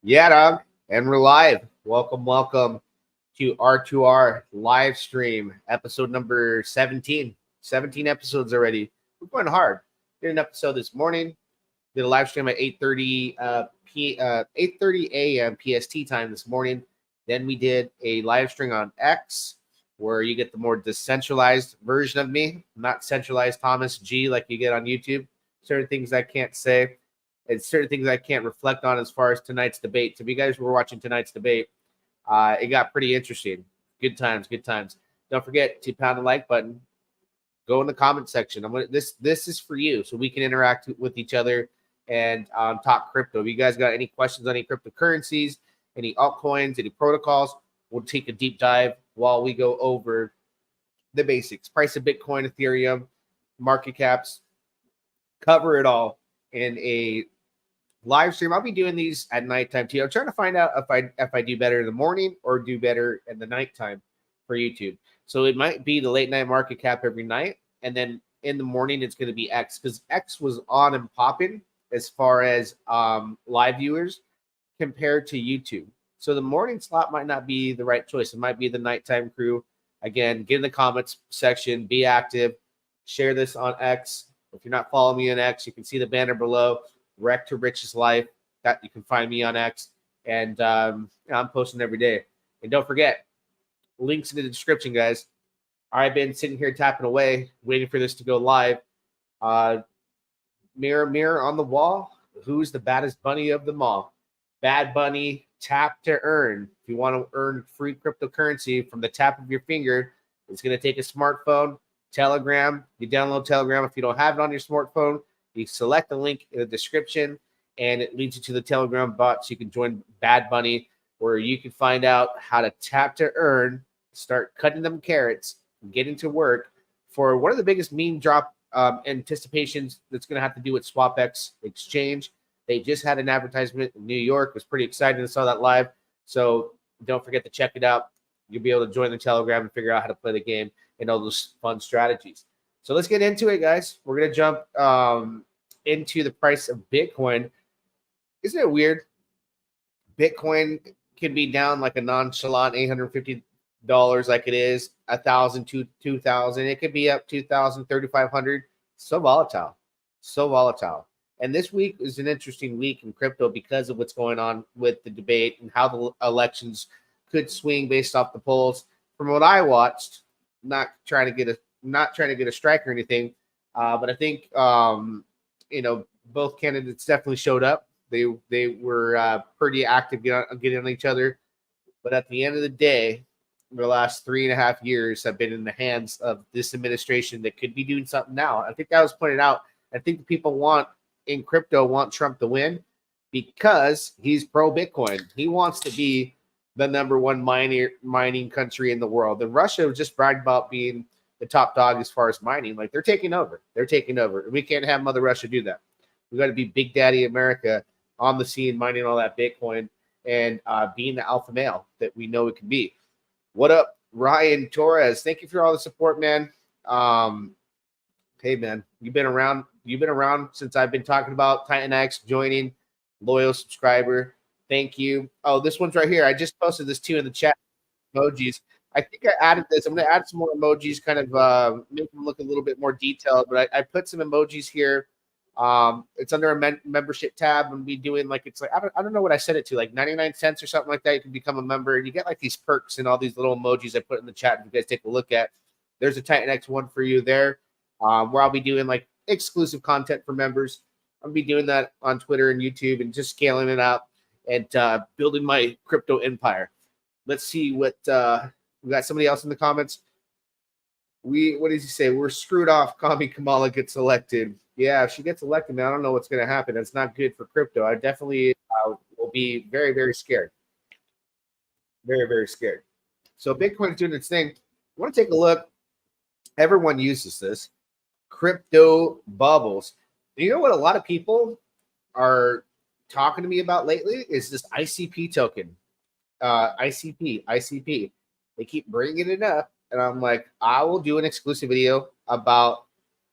Yeah, dog. And we're live. Welcome to R2R live stream, episode number 17. 17 episodes already. We're going hard. Did an episode this morning. Did a live stream at 8:30 a.m. PST time this morning. Then we did a live stream on X where you get the more decentralized version of me, not centralized Thomas G like you get on YouTube. Certain things I can't say. And certain things I can't reflect on as far as tonight's debate. So if you guys were watching tonight's debate, it got pretty interesting. Good times. Don't forget to pound the like button. Go in the comment section. This is for you, so we can interact with each other and talk crypto. If you guys got any questions on any cryptocurrencies, any altcoins, any protocols, we'll take a deep dive while we go over the basics. Price of Bitcoin, Ethereum, market caps, cover it all in a live stream. I'll be doing these at nighttime too. I'm trying to find out if I do better in the morning or do better in the nighttime for YouTube. So it might be the late night market cap every night, and then in the morning it's going to be X, because X was on and popping as far as live viewers compared to YouTube. So the morning slot might not be the right choice. It might be the nighttime crew. Again, get in the comments section, be active, share this on X. If you're not following me on X, you can see the banner below. Wreck to Richest Life, that you can find me on X, and I'm posting every day. And don't forget, links in the description, guys. I've been sitting here tapping away, waiting for this to go live. Mirror on the wall, who's the baddest bunny of them all? Bad Bunny, tap to earn. If you want to earn free cryptocurrency from the tap of your finger, it's going to take a smartphone. Telegram, you download Telegram. If you don't have it on your smartphone, you select the link in the description, and it leads you to the Telegram bot, so you can join Bad Bunny, where you can find out how to tap to earn, start cutting them carrots, and getting to work for one of the biggest meme drop anticipations that's going to have to do with SwapX exchange. They just had an advertisement in New York. It was pretty exciting. I saw that live. So don't forget to check it out. You'll be able to join the Telegram and figure out how to play the game and all those fun strategies. So let's get into it, guys. We're going to jump into the price of Bitcoin. Isn't it weird? Bitcoin can be down like a nonchalant $850 like it is, $1,000 to $2,000. It could be up $2,000, $3,500. So volatile. And this week is an interesting week in crypto because of what's going on with the debate and how the elections could swing based off the polls. From what I watched, not trying to get a strike or anything, but I think both candidates definitely showed up. They were pretty active getting on each other, but at the end of the day, the last 3.5 years have been in the hands of this administration that could be doing something now. I think that was pointed out. I think the people in crypto want Trump to win because he's pro Bitcoin. He wants to be the number one mining country in the world. And Russia just bragged about being the top dog as far as mining. Like, they're taking over. We can't have Mother Russia do that. We got to be Big Daddy America on the scene, mining all that Bitcoin and being the alpha male that we know it can be. What up, Ryan Torres? Thank you for all the support, man. Hey, man, you've been around since I've been talking about Titan X joining, loyal subscriber. Thank you. Oh, this one's right here. I just posted this too in the chat. Emojis. I think I added this. I'm going to add some more emojis, kind of make them look a little bit more detailed. But I put some emojis here. It's under a membership tab, and be doing I don't know what I set it to, like 99 cents or something like that. You can become a member, and you get like these perks and all these little emojis I put in the chat. If you guys take a look at, there's a Titan X one for you there, where I'll be doing like exclusive content for members. I'll be doing that on Twitter and YouTube and just scaling it out and building my crypto empire. Let's see what we got. Somebody else in the comments. What does he say? We're screwed off. Kami Kamala gets elected. Yeah, if she gets elected, man, I don't know what's going to happen. It's not good for crypto. I definitely will be very, very scared. Very, very scared. So Bitcoin's doing its thing. I want to take a look. Everyone uses this. Crypto bubbles. You know what a lot of people are talking to me about lately is this ICP token. ICP. They keep bringing it up, and I'm like, I will do an exclusive video about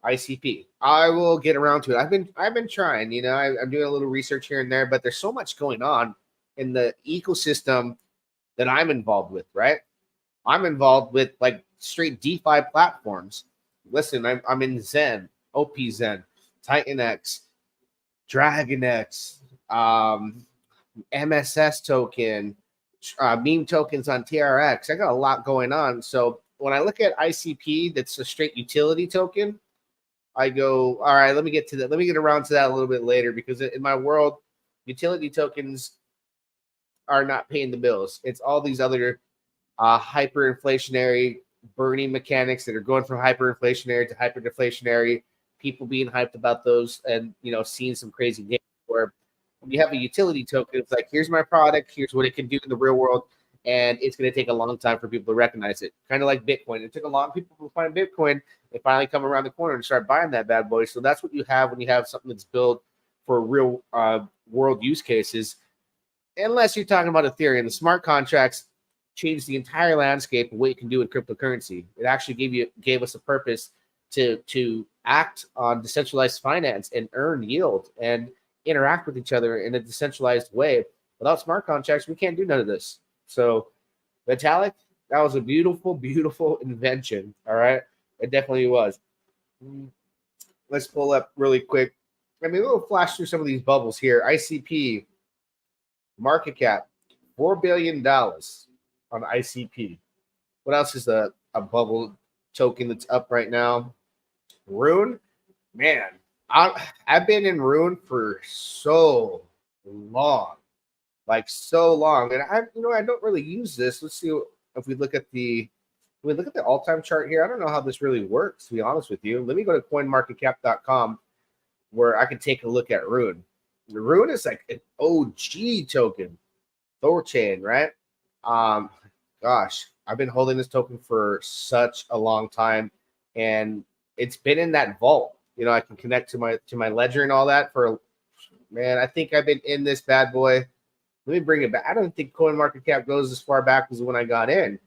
ICP. I will get around to it. I've been trying, I'm doing a little research here and there, but there's so much going on in the ecosystem that I'm involved with, right? I'm involved with like straight DeFi platforms. Listen, I'm in Zen, OP Zen, TitanX, DragonX, MSS token, meme tokens on TRX. I got a lot going on. So when I look at ICP, that's a straight utility token, I go, all right, let me get to that. Let me get around to that a little bit later, because in my world, utility tokens are not paying the bills. It's all these other hyperinflationary burning mechanics that are going from hyperinflationary to hyperdeflationary. People being hyped about those, and seeing some crazy games where when you have a utility token, it's like, here's my product, here's what it can do in the real world, and it's going to take a long time for people to recognize it. Kind of like Bitcoin. It took a long people to find Bitcoin. They finally come around the corner and start buying that bad boy. So that's what you have when you have something that's built for real world use cases. Unless you're talking about Ethereum, the smart contracts changed the entire landscape of what you can do in cryptocurrency. It actually gave us a purpose to act on decentralized finance and earn yield and interact with each other in a decentralized way. Without smart contracts, we can't do none of this. So Vitalik, that was a beautiful, beautiful invention. All right. It definitely was. Let's pull up really quick. I mean, we'll flash through some of these bubbles here. ICP market cap, $4 billion on ICP. What else is a bubble token that's up right now? Rune, man, I've been in Rune for so long, like so long, and I don't really use this. Let's see if we look at the all-time chart here. I don't know how this really works, to be honest with you. Let me go to coinmarketcap.com where I can take a look at Rune. Rune is like an OG token, Thorchain, right? Gosh, I've been holding this token for such a long time, and it's been in that vault. I can connect to my ledger and all that for, man, I think I've been in this bad boy. Let me bring it back. I don't think CoinMarketCap goes as far back as when I got in.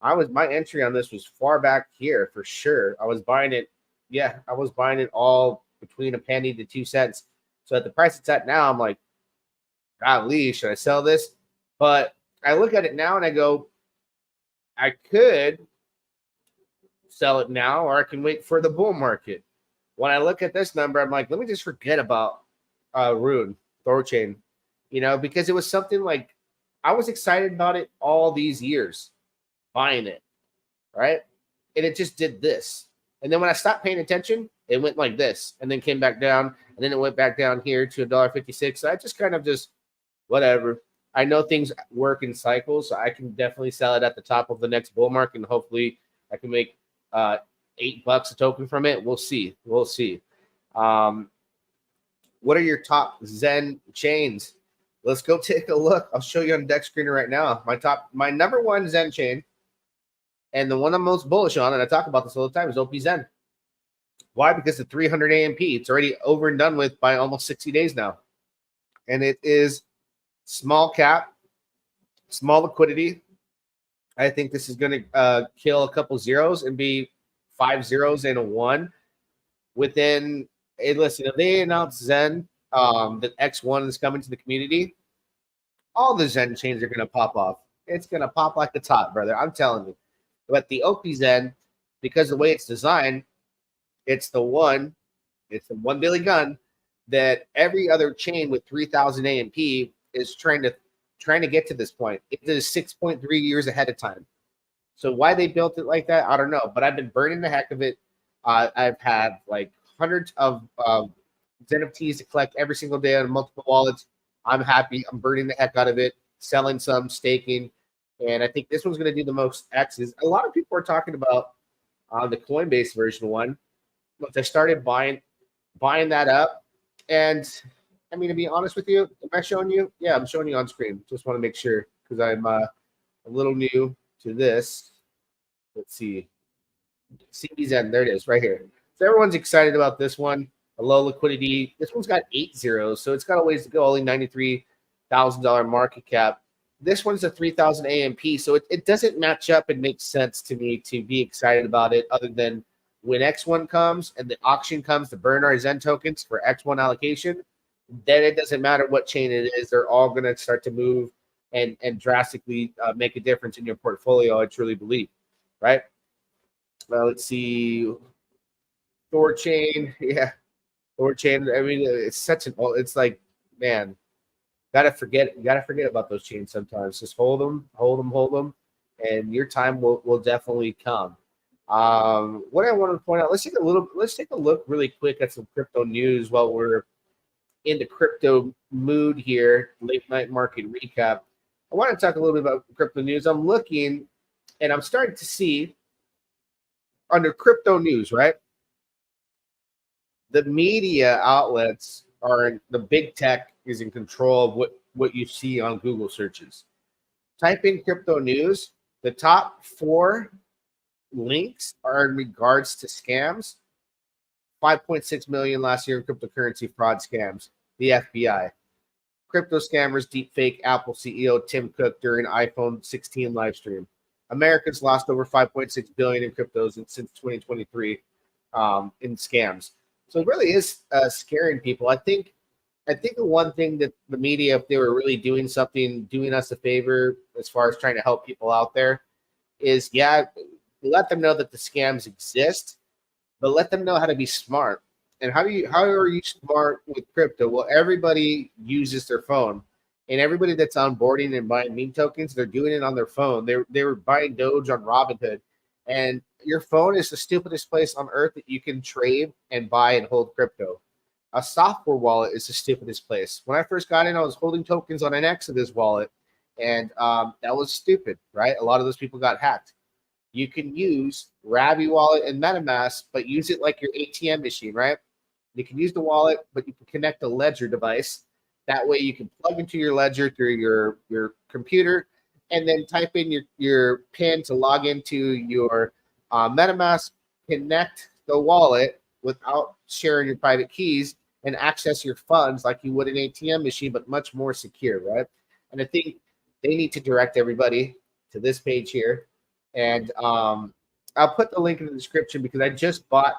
My entry on this was far back here for sure. I was buying it. Yeah, I was buying it all between a penny to 2 cents. So at the price it's at now, I'm like, golly, should I sell this? But I look at it now and I go, I could sell it now, or I can wait for the bull market. When I look at this number, I'm like, let me just forget about Rune, Thorchain, because it was something like I was excited about it all these years, buying it, right? And it just did this. And then when I stopped paying attention, it went like this, and then came back down, and then it went back down here to $1.56. So I just kind of just whatever. I know things work in cycles, so I can definitely sell it at the top of the next bull market, and hopefully I can make $8 a token from it. We'll see. What are your top Zen chains? Let's go take a look. I'll show you on the deck screen right now. My number one Zen chain, and the one I'm most bullish on, and I talk about this all the time, is OP Zen. Why? Because the 300 AMP, it's already over and done with by almost 60 days now. And it is small cap, small liquidity. I think this is going to kill a couple zeros and be 5 zeros and a 1 within. Hey, listen, if they announce Zen, that X1 is coming to the community, all the Zen chains are going to pop off. It's going to pop like the top, brother. I'm telling you. But the OP Zen, because the way it's designed, it's the one Billy gun that every other chain with 3,000 AMP is trying to get to this point. It is 6.3 years ahead of time. So why they built it like that, I don't know. But I've been burning the heck of it. I've had like hundreds of NFTs to collect every single day on multiple wallets. I'm happy. I'm burning the heck out of it, selling some, staking. And I think this one's going to do the most X's. A lot of people are talking about the Coinbase version one. But I started buying that up. And I mean, to be honest with you, am I showing you? Yeah, I'm showing you on screen. Just want to make sure because I'm a little new to this. Let's see. CBZN, there it is right here. So everyone's excited about this one. A low liquidity. This one's got 8 zeros, so it's got a ways to go. Only $93,000 market cap. This one's a 3,000 AMP, so it doesn't match up and make sense to me to be excited about it other than when X1 comes and the auction comes to burn our Zen tokens for X1 allocation. then it doesn't matter what chain it is. They're all going to start to move and drastically make a difference in your portfolio. I truly believe, right? Let's see, Thor chain, yeah, Thor chain. I mean, it's such an. It's like, man, gotta forget about those chains sometimes. Just hold them, hold them, hold them, and your time will definitely come. What I want to point out, let's take a look really quick at some crypto news while we're in the crypto mood here. Late night market recap. I want to talk a little bit about crypto news. I'm looking, and I'm starting to see under crypto news, right? The media outlets are the big tech is in control of what you see on Google searches. Type in crypto news. The top 4 links are in regards to scams. 5.6 million last year in cryptocurrency fraud scams. The FBI. Crypto scammers deepfake Apple CEO Tim Cook during iPhone 16 live stream. Americans lost over 5.6 billion in cryptos since 2023 in scams. So it really is scaring people. I think the one thing that the media, if they were really doing something, doing us a favor as far as trying to help people out there, is let them know that the scams exist, but let them know how to be smart. And how are you smart with crypto? Well, everybody uses their phone, and everybody that's onboarding and buying meme tokens, they're doing it on their phone. They were buying Doge on Robinhood, and your phone is the stupidest place on earth that you can trade and buy and hold crypto. A software wallet is the stupidest place. When I first got in, I was holding tokens on an Exodus wallet, and that was stupid, right? A lot of those people got hacked. You can use Rabby Wallet and MetaMask, but use it like your ATM machine, right? You can use the wallet, but you can connect a Ledger device. That way you can plug into your Ledger through your computer and then type in your PIN to log into your MetaMask, connect the wallet without sharing your private keys and access your funds like you would an ATM machine, but much more secure, right? And I think they need to direct everybody to this page here. And I'll put the link in the description because I just bought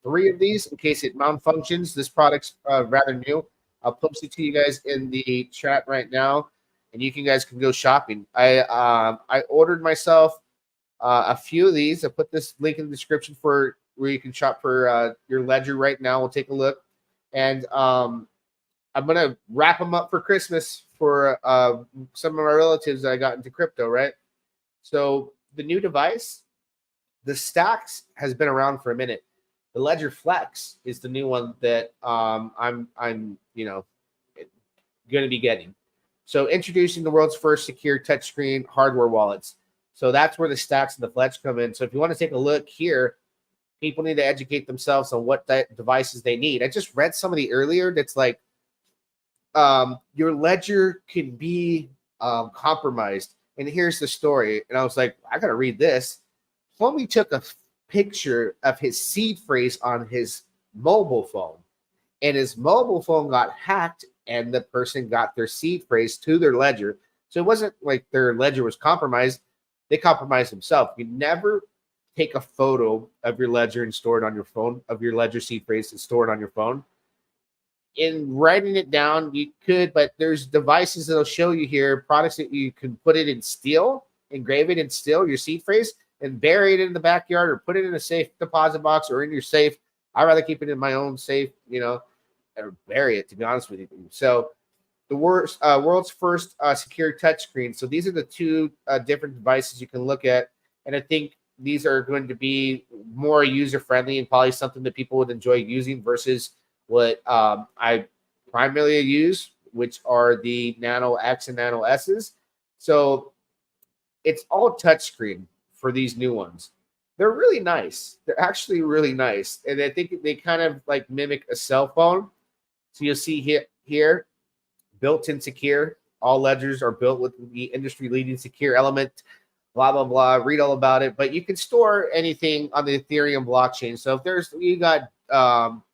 3 of these in case it malfunctions. This product's rather new. I'll post it to you guys in the chat right now, and you guys can go shopping. I ordered myself a few of these. I put this link in the description for where you can shop for your Ledger right now. We'll take a look, and I'm gonna wrap them up for Christmas for some of my relatives that I got into crypto. Right, so the new device, the Stacks, has been around for a minute. The Ledger Flex is the new one that I'm going to be getting. So introducing the world's first secure touchscreen hardware wallets. So that's where the Stacks and the Flex come in. So if you want to take a look here, people need to educate themselves on what devices they need. I just read somebody earlier that's like, your Ledger can be compromised. And here's the story. And I was like, I got to read this. Homie took a picture of his seed phrase on his mobile phone, and his mobile phone got hacked, and the person got their seed phrase to their Ledger. So it wasn't like their Ledger was compromised. They compromised themselves. You never take a photo of your Ledger and store it on your phone, of your Ledger seed phrase and store it on your phone. In writing it down, you could, but there's devices that'll show you here, products that you can put it in steel, engrave it in steel, your seed phrase, and bury it in the backyard or put it in a safe deposit box or in your safe. I'd rather keep it in my own safe, or bury it, to be honest with you. So the world's first secure touchscreen. So these are the 2 different devices you can look at. And I think these are going to be more user-friendly and probably something that people would enjoy using versus what I primarily use, which are the Nano X and Nano S's. So it's all touchscreen for these new ones. They're really nice. They're actually really nice. And I think they kind of like mimic a cell phone. So you'll see here, built-in secure. All ledgers are built with the industry-leading secure element, blah, blah, blah. Read all about it. But you can store anything on the Ethereum blockchain. So if you got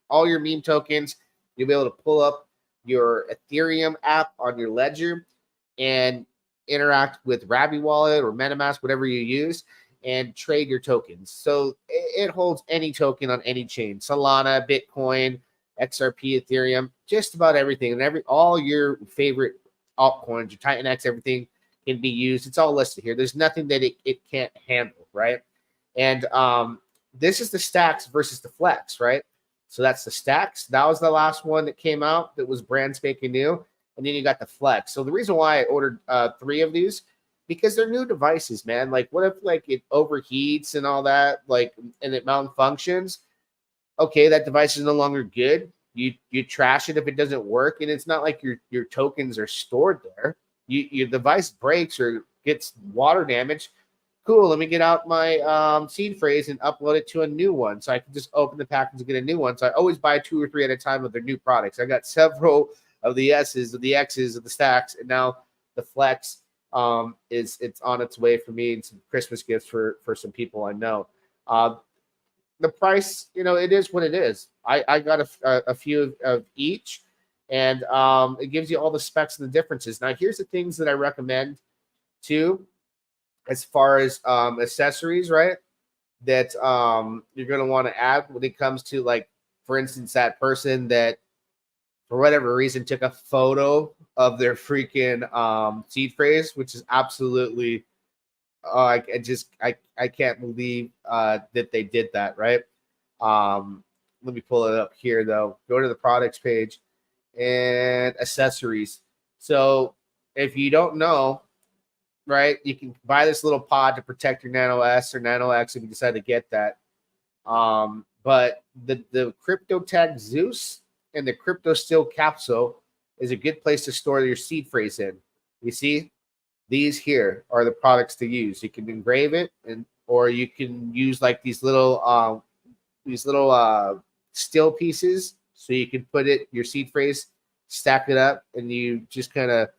all your meme tokens, you'll be able to pull up your Ethereum app on your ledger and interact with Rabby Wallet or MetaMask, whatever you use, and trade your tokens. So it holds any token on any chain. Solana, Bitcoin, XRP, Ethereum, just about everything, and all your favorite altcoins, your Titan X, everything can be used. It's all listed here. There's nothing that it can't handle, right? And this is the stacks versus the flex, right? So that's the stacks. That was the last one that came out that was brand spanking new. And then you got the flex. So the reason why I ordered 3 of these, because they're new devices, man. Like, what if like it overheats and all that, like, and it malfunctions? Okay, that device is no longer good. You trash it if it doesn't work, and it's not like your tokens are stored there. Your device breaks or gets water damage. Cool, let me get out my seed phrase and upload it to a new one, so I can just open the package and get a new one. So I always buy 2 or 3 at a time of their new products. I got several of the S's, of the X's, of the stacks, and now the flex it's on its way for me, and some Christmas gifts for some people I know. The price, it is what it is. I got a few of each, and it gives you all the specs and the differences. Now, here's the things that I recommend too, as far as accessories, right? That you're going to want to add when it comes to, like, for instance, that person that for whatever reason took a photo of their freaking seed phrase, which is absolutely I can't believe that they did that, right? Let me pull it up here though. Go to the products page and accessories. So if you don't know, right, you can buy this little pod to protect your Nano S or Nano X if you decide to get that. But the Crypto Tag Zeus and the Crypto Steel Capsule is a good place to store your seed phrase in. You see, these here are the products to use. You can engrave it, or you can use like these little steel pieces, so you can put your seed phrase, stack it up, and you just kind of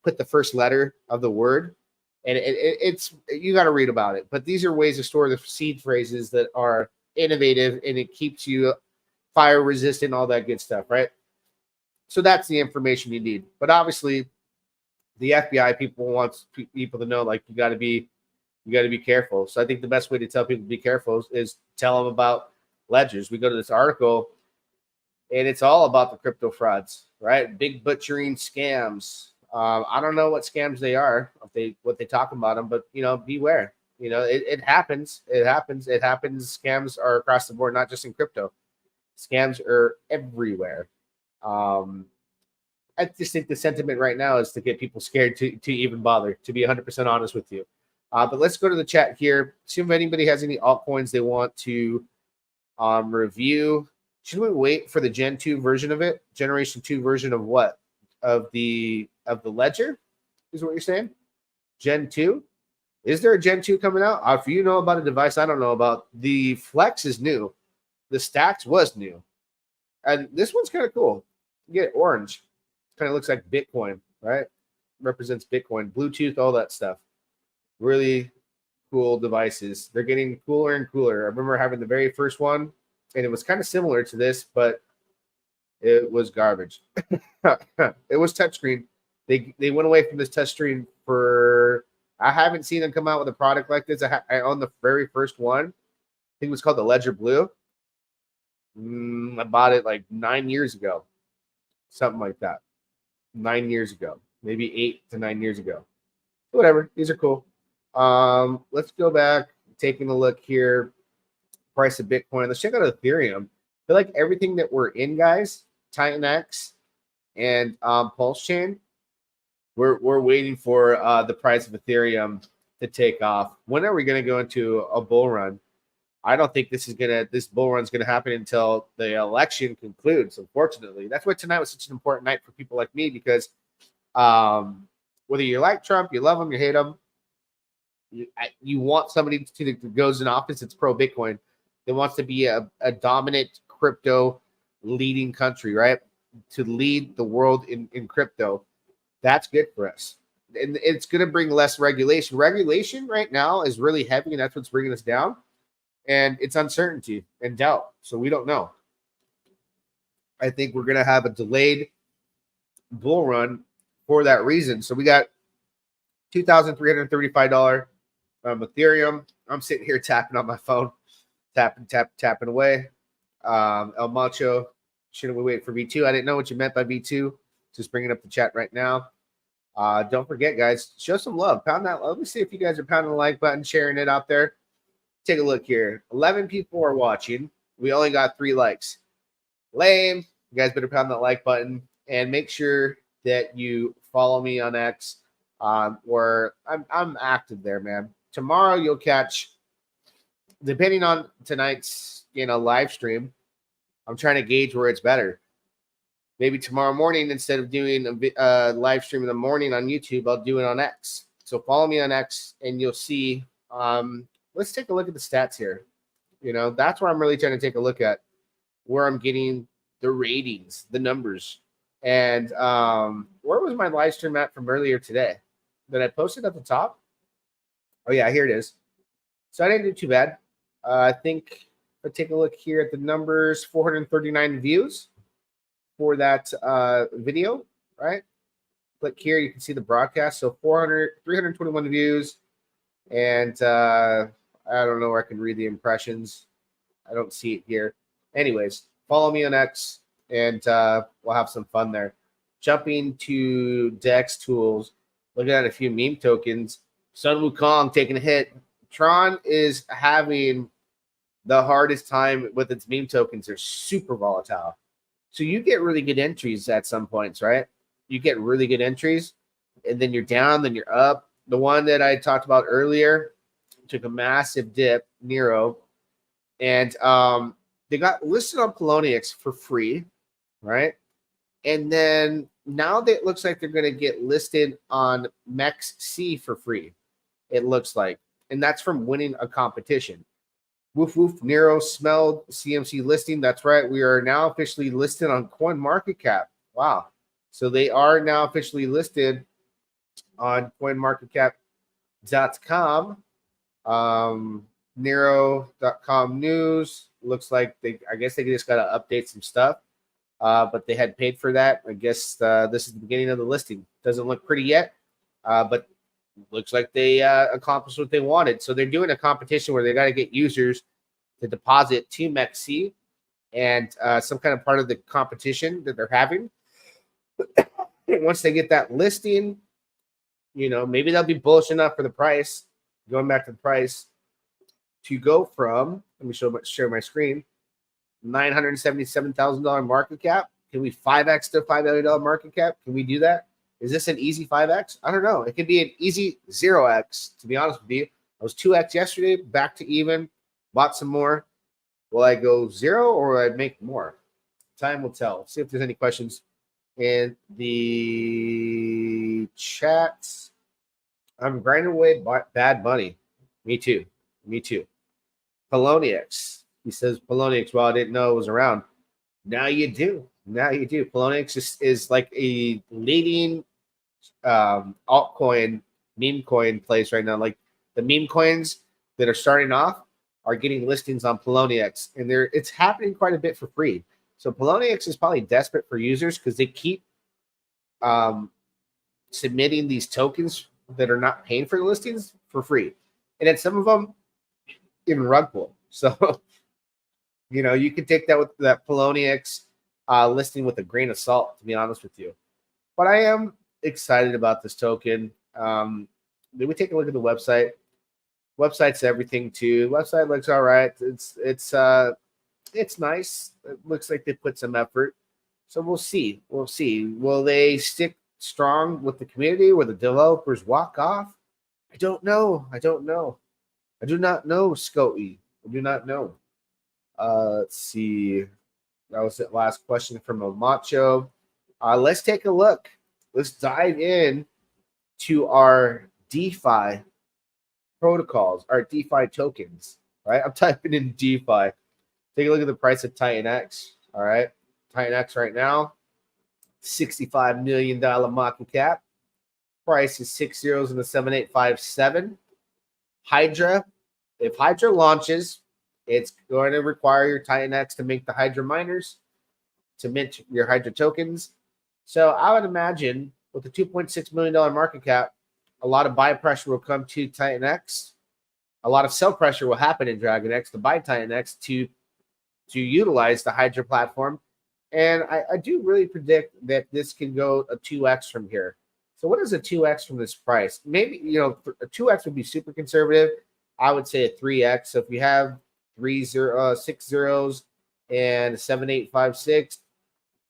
put the first letter of the word. And it's you got to read about it. But these are ways to store the seed phrases that are innovative, and it keeps you fire resistant, all that good stuff, right? So that's the information you need. But obviously, the FBI people wants people to know, like, you got to be careful. So I think the best way to tell people to be careful is tell them about ledgers. We go to this article, and it's all about the crypto frauds, right? Big butchering scams. I don't know what scams they are, what they talk about them, but beware. It happens. It happens. Scams are across the board, not just in crypto. Scams are everywhere. I just think the sentiment right now is to get people scared to even bother, to be 100% honest with you. But let's go to the chat here. See if anybody has any altcoins they want to review. Should we wait for the Gen 2 version of it? Generation 2 version of what? Of the ledger? Is what you're saying? Gen 2? Is there a Gen 2 coming out? If you know about a device I don't know about, the Flex is new. The Stacks was new. And this one's kind of cool. You get orange. Kind of looks like Bitcoin, right? Represents Bitcoin, Bluetooth, all that stuff. Really cool devices. They're getting cooler and cooler. I remember having the very first one, and it was kind of similar to this, but it was garbage. It was touchscreen. They went away from this touchscreen for. I haven't seen them come out with a product like this. I own the very first one. I think it was called the Ledger Blue. I bought it like 9 years ago, something like that. 9 years ago, maybe 8 to 9 years ago. Whatever. These are cool. Let's go back, taking a look here. Price of Bitcoin. Let's check out Ethereum. I feel like everything that we're in, guys, Titan X and Pulse Chain, we're waiting for the price of Ethereum to take off. When are we going to go into a bull run? I don't think this bull run is gonna happen until the election concludes. Unfortunately, that's why tonight was such an important night for people like me, because whether you like Trump, you love him, you hate him, you want somebody that goes in office that's pro Bitcoin, that wants to be a dominant crypto leading country, right? To lead the world in crypto. That's good for us, and it's gonna bring less regulation. Regulation right now is really heavy, and that's what's bringing us down. And it's uncertainty and doubt. So we don't know. I think we're going to have a delayed bull run for that reason. So we got $2,335 Ethereum. I'm sitting here tapping on my phone, tapping away. El Macho Shouldn't we wait for V2? I didn't know what you meant by V2. Just bringing up the chat right now. Don't forget, guys, show some love. Pound that. Let me see if you guys are pounding the like button, sharing it out there. Take a look here. 11 people are watching. We only got 3 likes. Lame. You guys better pound that like button and make sure that you follow me on X, where I'm active there, man. Tomorrow you'll catch, depending on tonight's live stream. I'm trying to gauge where it's better. Maybe tomorrow morning, instead of doing a live stream in the morning on YouTube, I'll do it on X. So follow me on X, and you'll see. Let's take a look at the stats here. That's where I'm really trying to take a look at, where I'm getting the ratings, the numbers. And where was my live stream at from earlier today? That I posted at the top? Oh, yeah, here it is. So I didn't do too bad. I think if I take a look here at the numbers, 439 views for that video, right? Click here, you can see the broadcast. So 321 views. And I don't know where I can read the impressions. I don't see it here. Anyways, follow me on X, and we'll have some fun there. Jumping to Dex Tools, looking at a few meme tokens. Sun Wukong taking a hit. Tron is having the hardest time with its meme tokens. They're super volatile. So you get really good entries at some points, right? You get really good entries, and then you're down, then you're up. The one that I talked about earlier took a massive dip, Nero, and they got listed on Poloniex for free, right? And then now it looks like they're going to get listed on MEXC for free, it looks like. And that's from winning a competition. Woof woof, Nero smelled CMC listing. That's right. We are now officially listed on CoinMarketCap. Wow. So they are now officially listed on CoinMarketCap.com. Nero.com news. Looks like I guess they just got to update some stuff. But they had paid for that. I guess this is the beginning of the listing. Doesn't look pretty yet, but looks like they accomplished what they wanted. So they're doing a competition where they got to get users to deposit to MEXC, and some kind of part of the competition that they're having. Once they get that listing, maybe they'll be bullish enough for the price. Going back to the price to go from, let me share my screen, $977,000 market cap. Can we 5x to $5 million market cap? Can we do that? Is this an easy 5x? I don't know. It could be an easy 0x, to be honest with you. I was 2x yesterday, back to even, bought some more. Will I go 0 or will I make more? Time will tell. Let's see if there's any questions in the chat. I'm grinding away bad money. Me too. Poloniex. He says Poloniex. Well, I didn't know it was around. Now you do. Poloniex is like a leading altcoin, meme coin place right now. Like the meme coins that are starting off are getting listings on Poloniex, and it's happening quite a bit for free. So Poloniex is probably desperate for users because they keep submitting these tokens that are not paying for the listings for free, and then some of them in rug pull. So you can take that with that Poloniex listing with a grain of salt, to be honest with you. But I am excited about this token. Did we take a look at the website? Website's everything too. Website looks all right. It's nice. It looks like they put some effort. So we'll see. Will they stick strong with the community? Will the developers walk off? I don't know. I do not know, Scotty. I do not know. Let's see. That was the last question from Omacho. Let's take a look. Let's dive in to our DeFi protocols, our DeFi tokens. Right? I'm typing in DeFi. Take a look at the price of Titan X. All right. Titan X right now, $65 million market cap. Price is 6 zeros in the 7857. Hydra. If Hydra launches, it's going to require your Titan X to make the Hydra miners to mint your Hydra tokens. So I would imagine with the $2.6 million market cap, a lot of buy pressure will come to Titan X. A lot of sell pressure will happen in Dragon X to buy Titan X to utilize the Hydra platform. And I do really predict that this can go a 2x from here. So what is a 2x from this price? Maybe, a 2x would be super conservative. I would say a 3x. So if you have 6 zeros and 7856,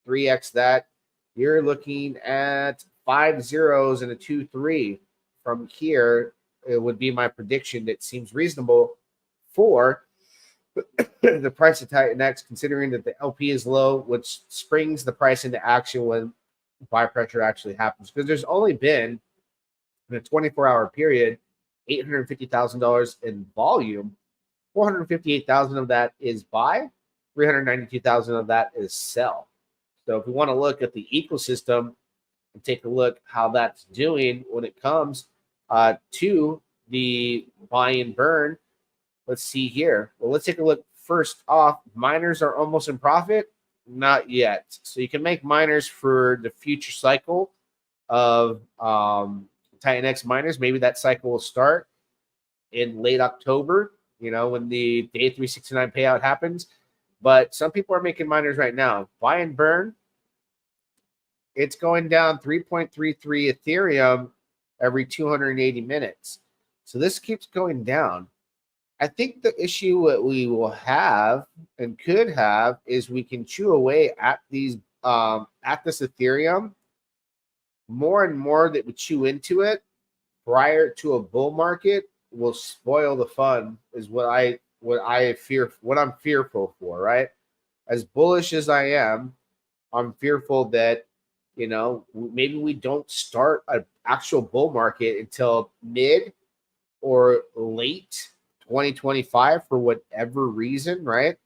3x that, you're looking at 5 zeros and a 2-3 from here. It would be my prediction that seems reasonable for the price of Titan X, considering that the LP is low, which springs the price into action when buy pressure actually happens. Because there's only been, in a 24-hour period, $850,000 in volume. 458,000 of that is buy, 392,000 of that is sell. So if we want to look at the ecosystem and take a look how that's doing when it comes to the buy and burn, let's see here. Well, let's take a look. First off, miners are almost in profit. Not yet. So you can make miners for the future cycle of Titan X miners. Maybe that cycle will start in late October, when the day 369 payout happens. But some people are making miners right now. Buy and burn, it's going down 3.33 Ethereum every 280 minutes. So this keeps going down. I think the issue that we will have and could have is we can chew away at these at this Ethereum more and more that we chew into it prior to a bull market will spoil the fun, is what I'm fearful for, right? As bullish as I am, I'm fearful that maybe we don't start an actual bull market until mid or late 2025 for whatever reason, right?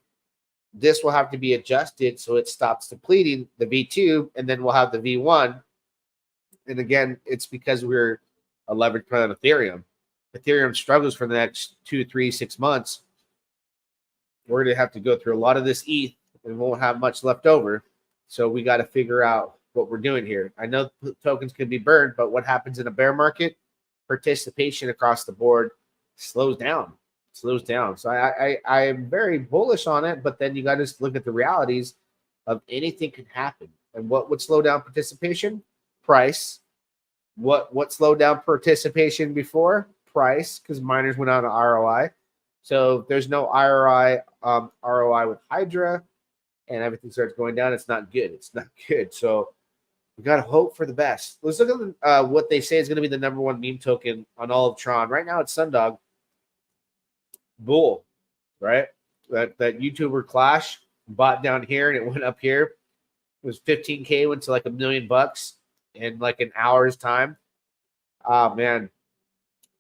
This will have to be adjusted so it stops depleting the V2, and then we'll have the V1. And again, it's because we're a leveraged on Ethereum. Ethereum struggles for the next 2, 3, 6 months. We're going to have to go through a lot of this ETH and won't have much left over. So we got to figure out what we're doing here. I know tokens can be burned, but what happens in a bear market? Participation across the board slows down. So I am very bullish on it, but then you got to look at the realities of anything can happen. And what would slow down participation? Price. What slowed down participation before? Price, because miners went out of ROI. So if there's no ROI with Hydra and everything starts going down, it's not good. So we got to hope for the best. Let's look at what they say is going to be the number one meme token on all of Tron. Right now it's Sundog. Bull, right? That YouTuber Clash bought down here and it went up here. It was 15K, went to like $1 million in like an hour's time. Oh man,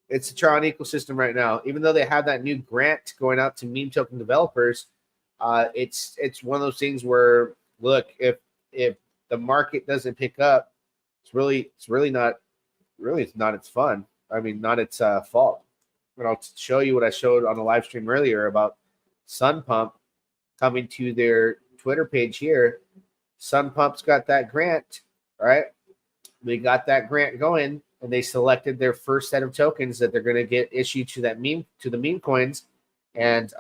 it's the Tron ecosystem right now. Even though they have that new grant going out to meme token developers, it's one of those things where, look, if the market doesn't pick up, it's not its fun. I mean, not its fault. And I'll show you what I showed on the live stream earlier about Sun Pump coming to their Twitter page here. Sun Pump's got that grant, right? They got that grant going, and they selected their first set of tokens that they're going to get issued to the meme coins, and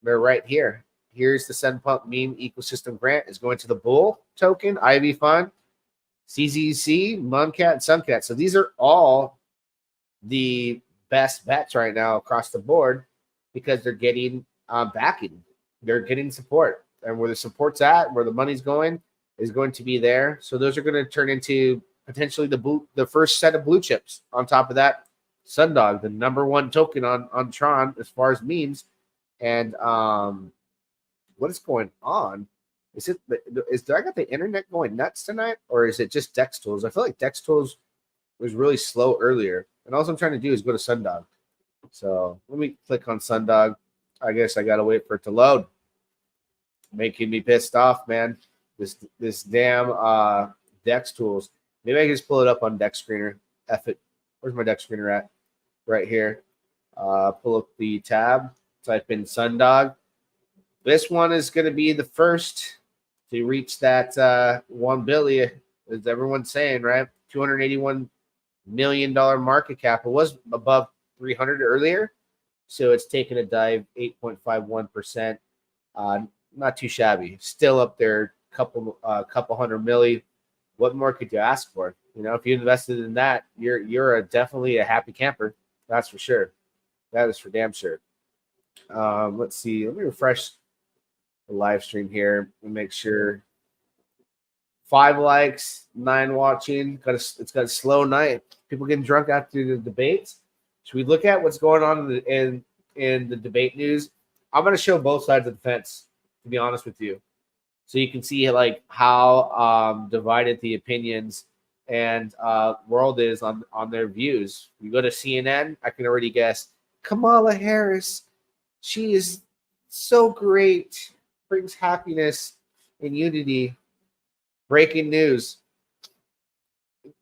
they're right here. Here's the Sun Pump meme ecosystem grant. Is going to the Bull token, Ivy Fund, CZC, Mumcat, and Suncat. So these are all the best bets right now across the board because they're getting backing. They're getting support. And where the support's at, where the money's going, is going to be there. So those are going to turn into potentially the first set of blue chips. On top of that, Sundog, the number one token on Tron as far as memes. And what is going on? Do I got the internet going nuts tonight, or is it just Dex Tools? I feel like Dex Tools was really slow earlier. And all I'm trying to do is go to Sundog. So let me click on Sundog. I guess I gotta wait for it to load. Making me pissed off, man. This damn Dex Tools. Maybe I can just pull it up on Dex Screener. F it. Where's my Dex Screener at? Right here. Pull up the tab. Type in Sundog. This one is going to be the first to reach that 1 billion, as everyone's saying, right? $281 million market cap. It was above 300 earlier, so it's taken a dive, 8.51%. Not too shabby. Still up there couple hundred milli. What more could you ask for? You know, if you invested in that, you're definitely a happy camper. That's for sure. That is for damn sure. Let's see. Let me refresh the live stream here and make sure. 5 likes, 9 watching. It's got a slow night. People getting drunk after the debates. Should we look at what's going on in the debate news? I'm going to show both sides of the fence, to be honest with you, so you can see like how divided the opinions and world is on their views. You go to CNN, I can already guess. Kamala Harris, she is so great, brings happiness and unity. Breaking news.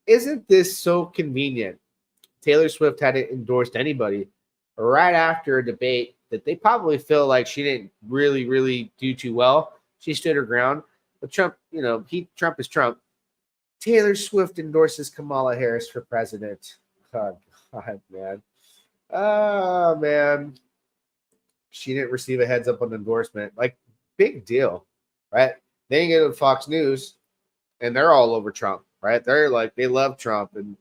Isn't this so convenient? Taylor Swift hadn't endorsed anybody right after a debate that they probably feel like she didn't really do too well. She stood her ground. But Trump, you know, Trump is Trump. Taylor Swift endorses Kamala Harris for president. Oh, God, man. Oh, man. She didn't receive a heads up on endorsement. Like, big deal, right? Then you get to Fox News, and they're all over Trump, right? They're like, they love Trump. And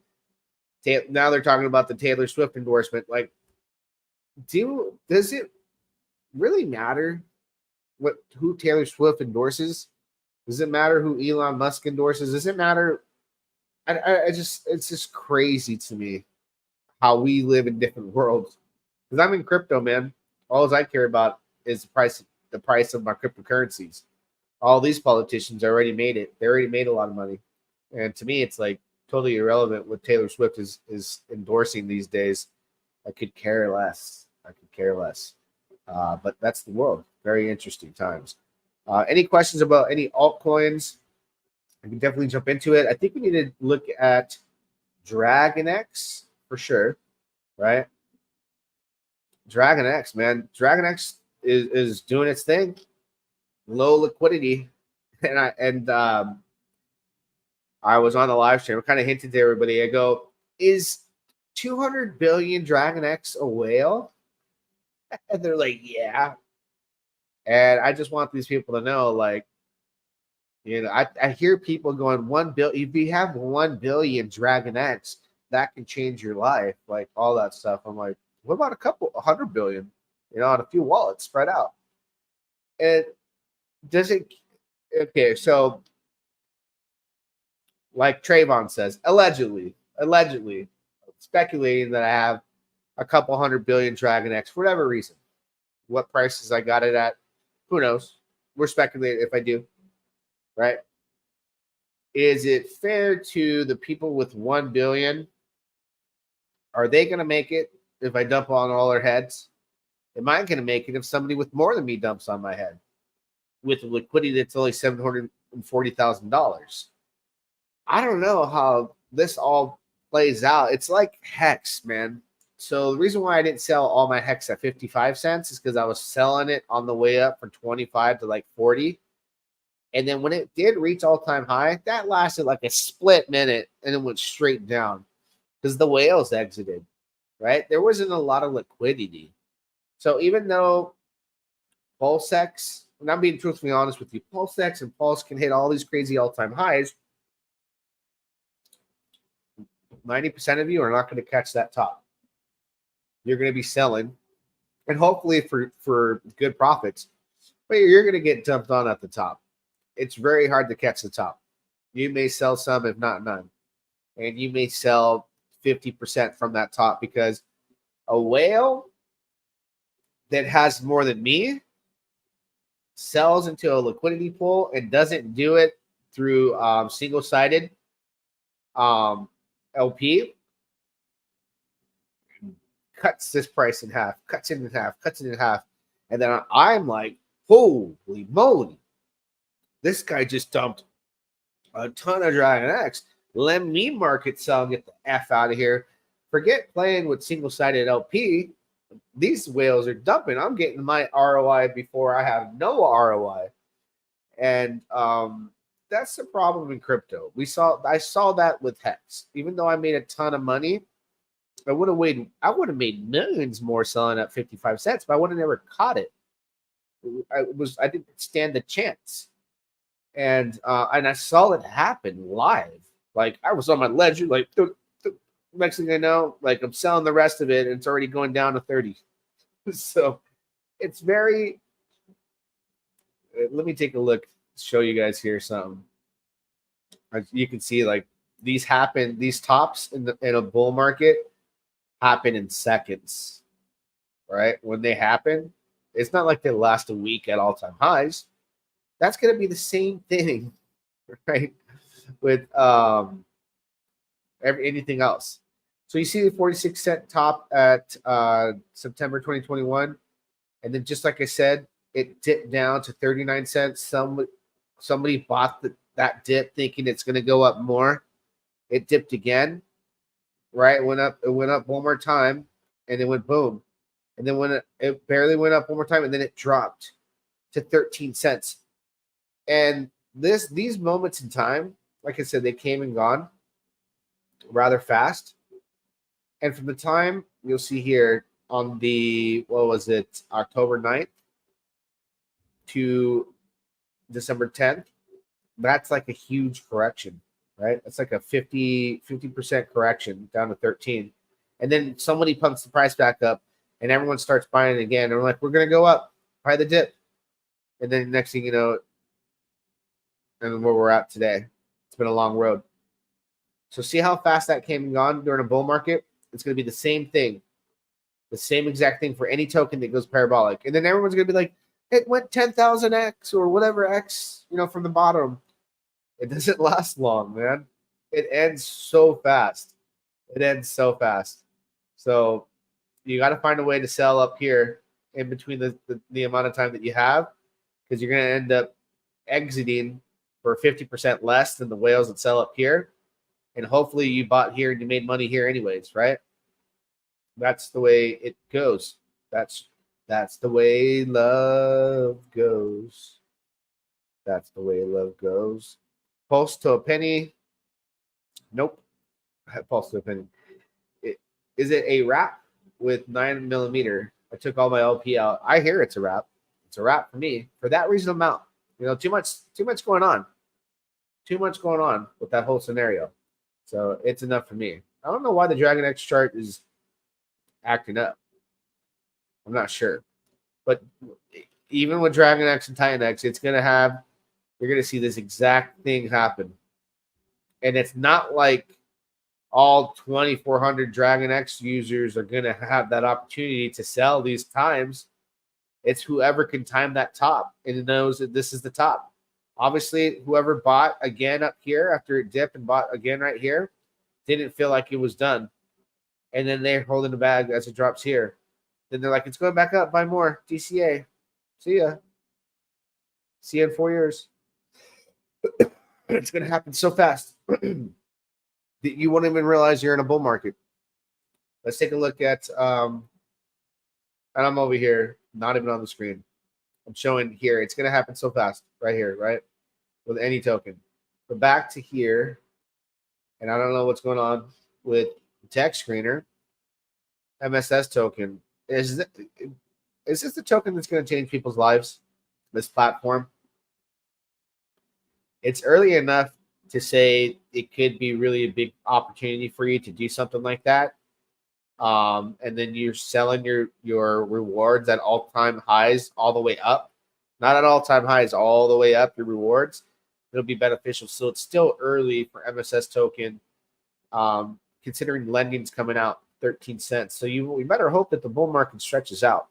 now they're talking about the Taylor Swift endorsement. Like, does it really matter who Taylor Swift endorses? Does it matter who Elon Musk endorses? Does it matter? It's just crazy to me how we live in different worlds. Because I'm in crypto, man. All I care about is the price of my cryptocurrencies. All these politicians already made it. They already made a lot of money. And to me, it's like totally irrelevant what Taylor Swift is endorsing these days. I could care less. But that's the world. Very interesting times. Any questions about any altcoins? I can definitely jump into it. I think we need to look at DragonX for sure, right? DragonX, man. DragonX is doing its thing. Low liquidity, and I was on the live stream. I kind of hinted to everybody. I go, is 200 billion DragonX a whale? And they're like, yeah. And I just want these people to know, like, you know, I hear people going 1 billion. If you have 1 billion DragonX, that can change your life, like all that stuff. I'm like, what about 100 billion? You know, on a few wallets spread out. And does it? Okay, so like Trayvon says, allegedly, speculating that I have a couple 100 billion DragonX for whatever reason. What prices I got it at, who knows? We're speculating if I do, right? Is it fair to the people with 1 billion? Are they going to make it if I dump on all their heads? Am I going to make it if somebody with more than me dumps on my head? With a liquidity that's only $740,000. I don't know how this all plays out. It's like Hex, man. So the reason why I didn't sell all my Hex at 55 cents is because I was selling it on the way up from 25 to like 40. And then when it did reach all-time high, that lasted like a split minute and it went straight down because the whales exited, right? There wasn't a lot of liquidity. So even though PulseX, and I'm being truthfully honest with you, PulseX and Pulse can hit all these crazy all-time highs, 90% of you are not going to catch that top. You're going to be selling, and hopefully for good profits, but you're going to get dumped on at the top. It's very hard to catch the top. You may sell some, if not none, and you may sell 50% from that top because a whale that has more than me sells into a liquidity pool and doesn't do it through single-sided LP, cuts this price in half, cuts it in half. And then I'm like, holy moly, this guy just dumped a ton of DragonX. Let me market sell and get the F out of here. Forget playing with single-sided LP. These whales are dumping. I'm getting my ROI before I have no ROI. And that's the problem in crypto. I saw that with Hex. Even though I made a ton of money, I would have made millions more selling at 55 cents, but I would have never caught it. I didn't stand the chance. And I saw it happen live. Like I was on my ledger, like next thing I know, like I'm selling the rest of it, and it's already going down to 30. So it's very. Let me take a look, show you guys here something. As you can see, like these tops in a bull market happen in seconds, right? When they happen, it's not like they last a week at all-time highs. That's going to be the same thing, right? With anything else. So you see the 46-cent top at September 2021, and then just like I said, it dipped down to 39 cents. Somebody bought that dip thinking it's going to go up more. It dipped again, right? It went up one more time, and it went boom. And then when it barely went up one more time, and then it dropped to 13 cents. And these moments in time, like I said, they came and gone rather fast. And from the time you'll see here on the, October 9th to December 10th, that's like a huge correction, right? That's like a 50% correction down to 13. And then somebody pumps the price back up and everyone starts buying it again. And we're like, we're going to go up, buy the dip. And then next thing you know, and where we're at today, it's been a long road. So see how fast that came and gone during a bull market? It's going to be the same thing, the same exact thing for any token that goes parabolic. And then everyone's going to be like, it went 10,000x or whatever x, from the bottom. It doesn't last long, man. It ends so fast. So you got to find a way to sell up here in between the amount of time that you have, because you're going to end up exiting for 50% less than the whales that sell up here. And hopefully you bought here and you made money here anyways, right? That's the way it goes. That's the way love goes. That's the way love goes. Pulse to a penny. Nope. Pulse to a penny. Is it a wrap with 9mm? I took all my LP out. I hear it's a wrap. It's a wrap for me for that reasonable amount. Too much going on. Too much going on with that whole scenario. So it's enough for me. I don't know why the Dragon X chart is acting up. I'm not sure. But even with Dragon X and Titan X, you're going to see this exact thing happen. And it's not like all 2,400 Dragon X users are going to have that opportunity to sell these times. It's whoever can time that top and knows that this is the top. Obviously, whoever bought again up here after it dipped and bought again right here didn't feel like it was done. And then they're holding the bag as it drops here. Then they're like, it's going back up, buy more. DCA. See ya. See you in 4 years. It's going to happen so fast that you won't even realize you're in a bull market. Let's take a look at, and I'm over here, not even on the screen. I'm showing here. It's going to happen so fast right here, right? With any token. But back to here, and I don't know what's going on with the text screener. MSS token. Is this the token that's going to change people's lives? This platform? It's early enough to say it could be really a big opportunity for you to do something like that. And then you're selling your rewards at all-time highs all the way up. Not at all-time highs, all the way up, your rewards. It'll be beneficial. So it's still early for MSS token, considering lending's coming out 13 cents. So we better hope that the bull market stretches out.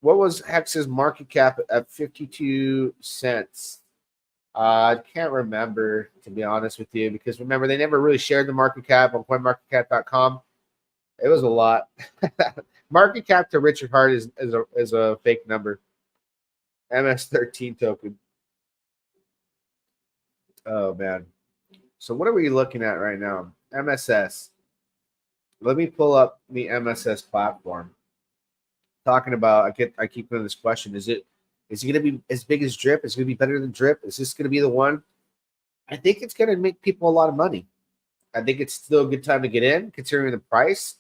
What was Hex's market cap at 52 cents? I can't remember, to be honest with you, because remember, they never really shared the market cap on coinmarketcap.com. It was a lot. Market cap to Richard Hart is a fake number. MS13 token. Oh, man. So what are we looking at right now? MSS. Let me pull up the MSS platform. Talking about, I keep getting this question. Is it going to be as big as Drip? Is it going to be better than Drip? Is this going to be the one? I think it's going to make people a lot of money. I think it's still a good time to get in, considering the price.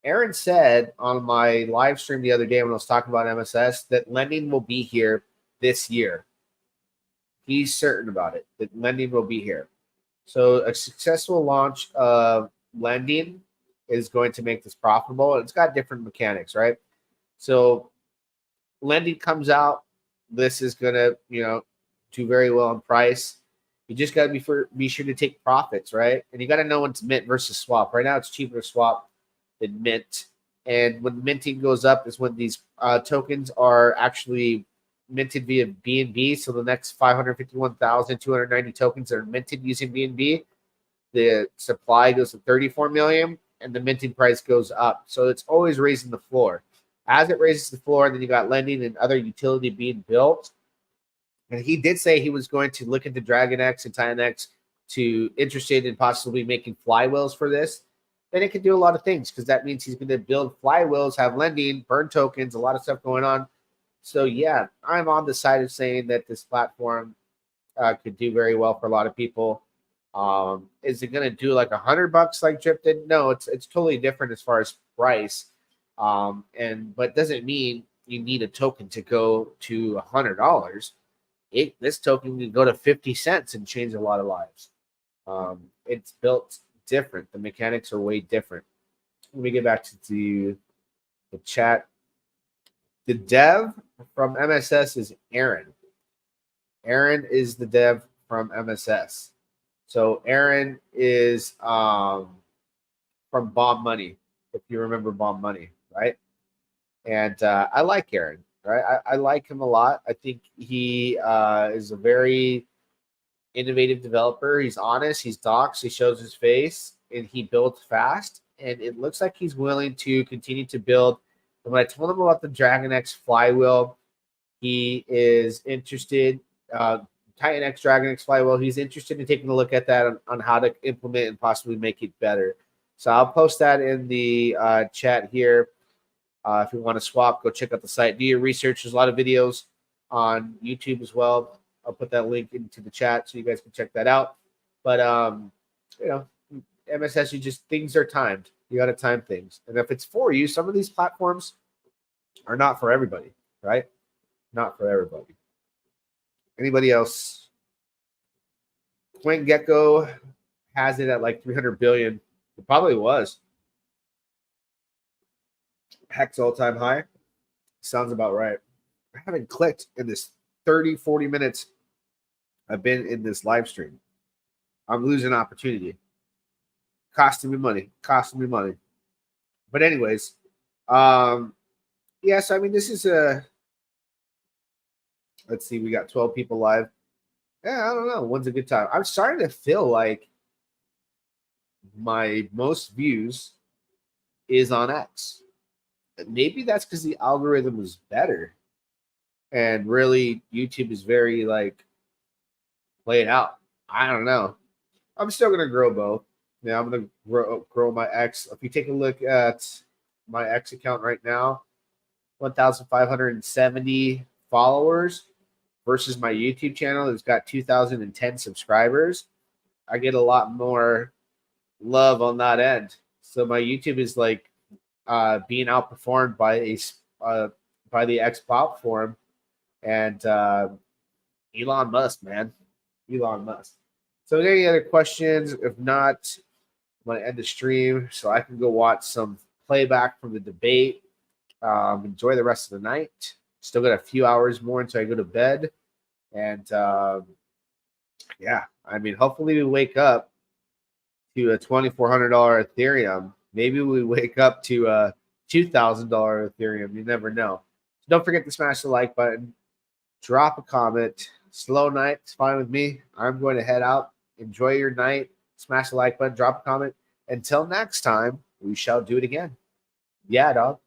Aaron said on my live stream the other day when I was talking about MSS that lending will be here this year. He's certain about it, that lending will be here. So a successful launch of lending is going to make this profitable. It's got different mechanics, right? So lending comes out, this is gonna, do very well in price. You just got to be sure to take profits, right? And you got to know when it's mint versus swap. Right now, it's cheaper to swap than mint. And when minting goes up is when these tokens are actually minted via BNB. So the next 551,290 tokens are minted using BNB. The supply goes to 34 million, and the minting price goes up. So it's always raising the floor. As it raises the floor, then you got lending and other utility being built. And he did say he was going to look into DragonX and TitanX to interested in possibly making flywheels for this. Then it can do a lot of things, because that means he's going to build flywheels, have lending, burn tokens, a lot of stuff going on. So yeah, I'm on the side of saying that this platform could do very well for a lot of people. Is it going to do like $100 like Drip did? No, it's totally different as far as price. But doesn't mean you need a token to go to $100. This token can go to 50 cents and change a lot of lives. It's built different. The mechanics are way different. Let me get back to the chat. The dev from MSS is Aaron. Aaron is the dev from MSS. So Aaron is from Bomb Money, if you remember Bomb Money, right? And I like Aaron, right? I like him a lot. I think he is a very innovative developer. He's honest. He's docs. He shows his face, and he builds fast. And it looks like he's willing to continue to build. And when I told him about the DragonX flywheel, he is interested. TitanX, DragonX flywheel. He's interested in taking a look at that on how to implement and possibly make it better. So I'll post that in the chat here. If you want to swap, go check out the site. Do your research. There's a lot of videos on YouTube as well. I'll put that link into the chat so you guys can check that out. But MSS, things are timed. You got to time things. And if it's for you, some of these platforms are not for everybody, right? Not for everybody. Anybody else? CoinGecko has it at like 300 billion. It probably was. Hex all-time high. Sounds about right. I haven't clicked in this 30, 40 minutes I've been in this live stream. I'm losing opportunity. Costing me money. But anyways, yeah, so I mean, this is let's see, we got 12 people live. Yeah, I don't know. When's a good time? I'm starting to feel like my most views is on X. Maybe that's because the algorithm was better. And really, YouTube is very, play it out. I don't know. I'm still going to grow both. Yeah, I'm going to grow my X. If you take a look at my X account right now, 1,570 followers versus my YouTube channel that's got 2,010 subscribers. I get a lot more love on that end. So my YouTube is being outperformed by the X platform, and Elon Musk, man. Elon Musk. So any other questions? If not, I'm going to end the stream so I can go watch some playback from the debate. Enjoy the rest of the night. Still got a few hours more until I go to bed. And yeah, I mean, hopefully we wake up to a $2,400 Ethereum. Maybe we wake up to a $2,000 Ethereum. You never know. So don't forget to smash the like button. Drop a comment. Slow night. It's fine with me. I'm going to head out. Enjoy your night. Smash the like button. Drop a comment. Until next time, we shall do it again. Yeah, dog.